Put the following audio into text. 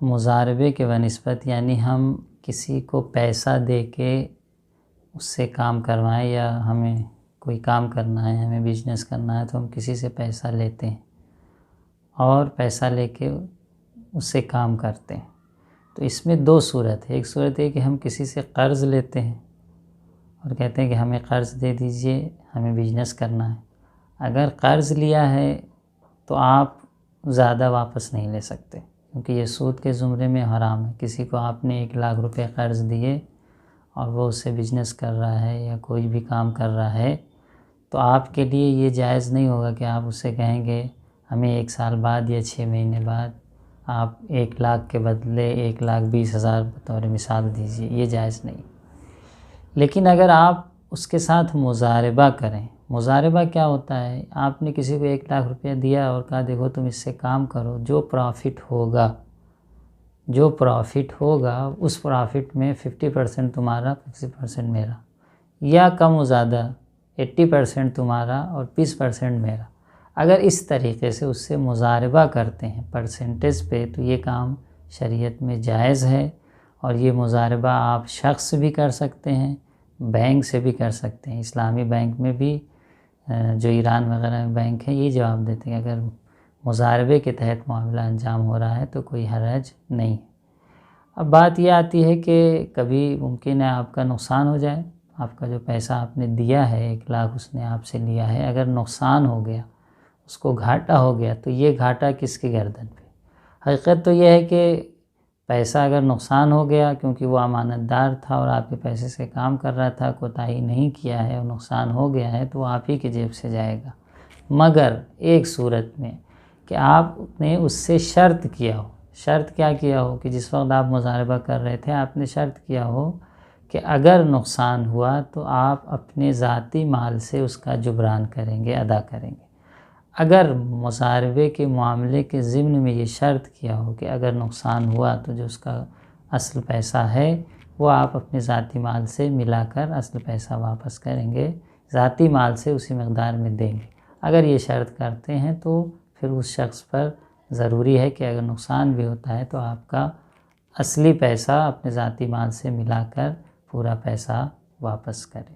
مضاربے کے بنسبت، یعنی ہم کسی کو پیسہ دے کے اس سے کام کروائیں، یا ہمیں کوئی کام کرنا ہے، ہمیں بزنس کرنا ہے تو ہم کسی سے پیسہ لیتے ہیں اور پیسہ لے کے اس سے کام کرتے ہیں. تو اس میں دو صورت ہے. ایک صورت ہے کہ ہم کسی سے قرض لیتے ہیں اور کہتے ہیں کہ ہمیں قرض دے دیجئے، ہمیں بزنس کرنا ہے. اگر قرض لیا ہے تو آپ زیادہ واپس نہیں لے سکتے، کیونکہ یہ سود کے زمرے میں حرام ہے. کسی کو آپ نے 1,00,000 روپے قرض دیے اور وہ اس سے بزنس کر رہا ہے یا کوئی بھی کام کر رہا ہے، تو آپ کے لیے یہ جائز نہیں ہوگا کہ آپ اس سے کہیں گے ہمیں 1 سال بعد یا 6 مہینے بعد آپ 1,00,000 کے بدلے 1,20,000 بطور مثال دیجیے. یہ جائز نہیں. لیکن اگر آپ اس کے ساتھ مضاربہ کریں، مضاربہ کیا ہوتا ہے؟ آپ نے کسی کو 1,00,000 روپیہ دیا اور کہا دیکھو تم اس سے کام کرو، جو پروفٹ ہوگا اس پروفٹ میں 50% تمہارا، 50% میرا، یا کم و زیادہ 80% تمہارا اور 20% میرا. اگر اس طریقے سے اس سے مضاربہ کرتے ہیں پرسنٹیج پہ، تو یہ کام شریعت میں جائز ہے. اور یہ مضاربہ آپ شخص بھی کر سکتے ہیں، بینک سے بھی کر سکتے ہیں. اسلامی بینک میں بھی، جو ایران وغیرہ میں بینک ہیں، یہ جواب دیتے ہیں اگر مضاربے کے تحت معاملہ انجام ہو رہا ہے تو کوئی حرج نہیں. اب بات یہ آتی ہے کہ کبھی ممکن ہے آپ کا نقصان ہو جائے. آپ کا جو پیسہ آپ نے دیا ہے، 1,00,000 اس نے آپ سے لیا ہے، اگر نقصان ہو گیا، اس کو گھاٹا ہو گیا، تو یہ گھاٹا کس کی گردن پہ؟ حقیقت تو یہ ہے کہ پیسہ اگر نقصان ہو گیا کیونکہ وہ امانت دار تھا اور آپ کے پیسے سے کام کر رہا تھا، کوتاہی نہیں کیا ہے اور نقصان ہو گیا ہے، تو وہ آپ ہی کی جیب سے جائے گا. مگر ایک صورت میں کہ آپ نے اس سے شرط کیا ہو. شرط کیا کیا ہو؟ کہ جس وقت آپ مضاربہ کر رہے تھے آپ نے شرط کیا ہو کہ اگر نقصان ہوا تو آپ اپنے ذاتی مال سے اس کا جبران کریں گے، ادا کریں گے. اگر مضاربے کے معاملے کے ضمن میں یہ شرط کیا ہو کہ اگر نقصان ہوا تو جو اس کا اصل پیسہ ہے وہ آپ اپنے ذاتی مال سے ملا کر اصل پیسہ واپس کریں گے، ذاتی مال سے اسی مقدار میں دیں گے. اگر یہ شرط کرتے ہیں تو پھر اس شخص پر ضروری ہے کہ اگر نقصان بھی ہوتا ہے تو آپ کا اصلی پیسہ اپنے ذاتی مال سے ملا کر پورا پیسہ واپس کرے.